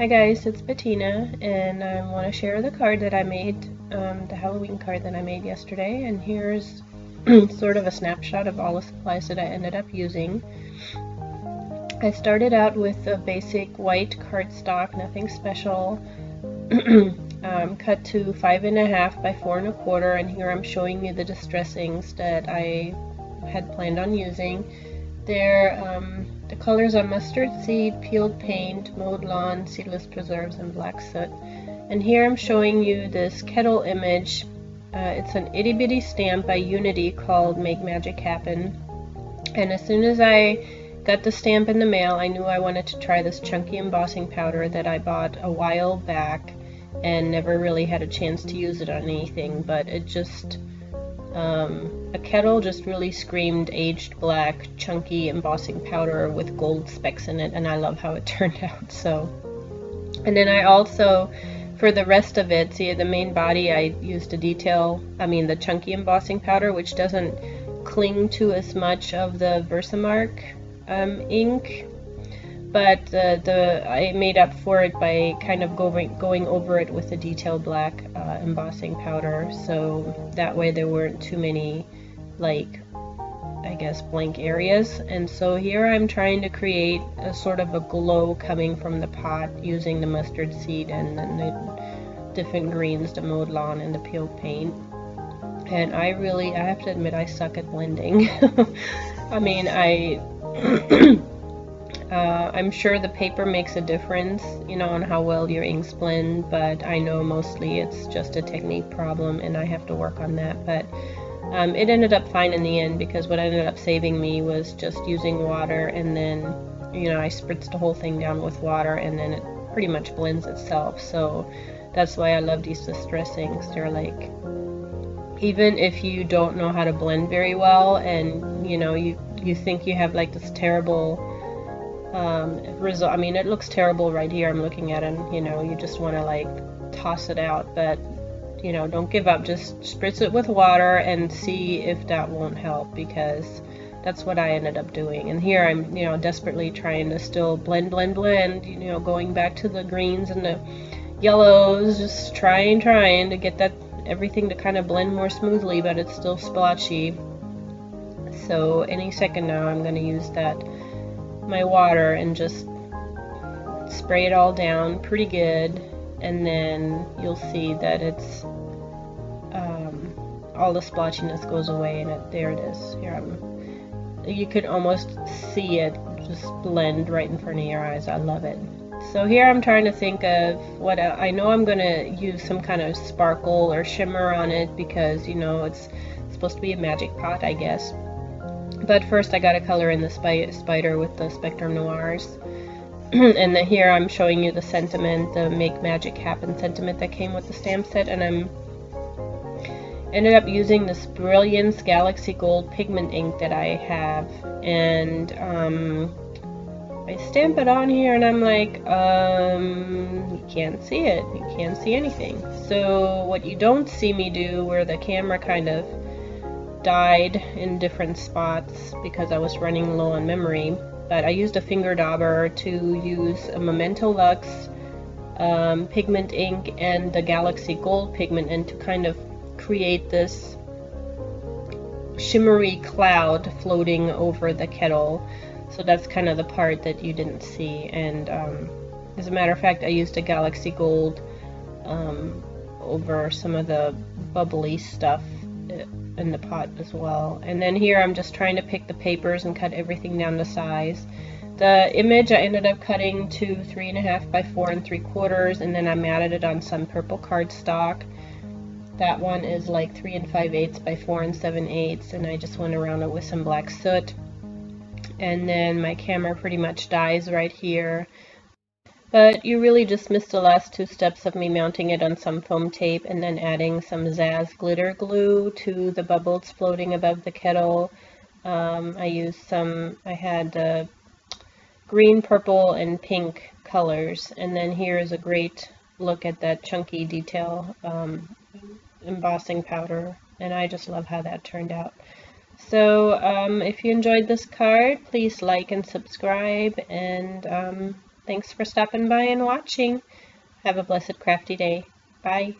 Hi guys, it's Bettina, and I want to share the card that I made, the Halloween card that I made yesterday, and here's sort of a snapshot of all the supplies that I ended up using. I started out with a basic white cardstock, nothing special, cut to 5.5 by 4.25, and here I'm showing you the distressings that I had planned on using. The colors are mustard seed, peeled paint, mowed lawn, seedless preserves, and black soot. And here I'm showing you this kettle image. It's an itty bitty stamp by Unity called Make Magic Happen. And as soon as I got the stamp in the mail, I knew I wanted to try this chunky embossing powder that I bought a while back and never really had a chance to use it on anything, but it just a kettle just really screamed aged black chunky embossing powder with gold specks in it, and I love how it turned out. So, and then I also, for the rest of it, see the main body, I used the chunky embossing powder, which doesn't cling to as much of the Versamark ink, but I made up for it by kind of going over it with a detailed black embossing powder, so that way there weren't too many, like, I guess, blank areas. And so here I'm trying to create a sort of a glow coming from the pot using the mustard seed and then the different greens, the mowed lawn and the peeled paint. And I have to admit, I suck at blending. I mean, I'm sure the paper makes a difference, on how well your inks blend, but I know mostly it's just a technique problem and I have to work on that. But it ended up fine in the end, because what ended up saving me was just using water, and then, I spritzed the whole thing down with water, and then it pretty much blends itself. So that's why I love these distressings. They're like, even if you don't know how to blend very well, and you think you have like this terrible result. I mean, it looks terrible right here. I'm looking at it, and you just want to like toss it out, but don't give up. Just spritz it with water and see if that won't help, because that's what I ended up doing. And here I'm desperately trying to still blend, going back to the greens and the yellows, just trying to get that everything to kind of blend more smoothly, but it's still splotchy. So any second now I'm going to use my water and just spray it all down pretty good, and then you'll see that it's all the splotchiness goes away, and there it is. Here you could almost see it just blend right in front of your eyes. I love it. So here I'm trying to think of what I know I'm going to use some kind of sparkle or shimmer on it, because it's supposed to be a magic pot, I guess. But first I got to color in the spider with the Spectrum Noirs. And then here I'm showing you the sentiment, the Make Magic Happen sentiment that came with the stamp set, and I'm ended up using this Brilliance Galaxy Gold pigment ink that I have, and I stamp it on here, and I'm like, you can't see it, you can't see anything. So what you don't see me do, where the camera kind of died in different spots because I was running low on memory, but I used a finger dauber to use a Memento Lux pigment ink and the Galaxy Gold pigment, and to kind of create this shimmery cloud floating over the kettle. So that's kind of the part that you didn't see. And as a matter of fact, I used a Galaxy Gold over some of the bubbly stuff in the pot as well. And then here I'm just trying to pick the papers and cut everything down to size. The image I ended up cutting to 3.5 by 4 3/4, and then I matted it on some purple cardstock. That one is like 3 5/8 by 4 7/8, and I just went around it with some black soot. And then my camera pretty much dies right here. But you really just missed the last 2 steps of me mounting it on some foam tape and then adding some Zazz glitter glue to the bubbles floating above the kettle. I had green, purple, and pink colors. And then here is a great look at that chunky detail embossing powder, and I just love how that turned out. So if you enjoyed this card, please like and subscribe, and Thanks for stopping by and watching. Have a blessed crafty day. Bye.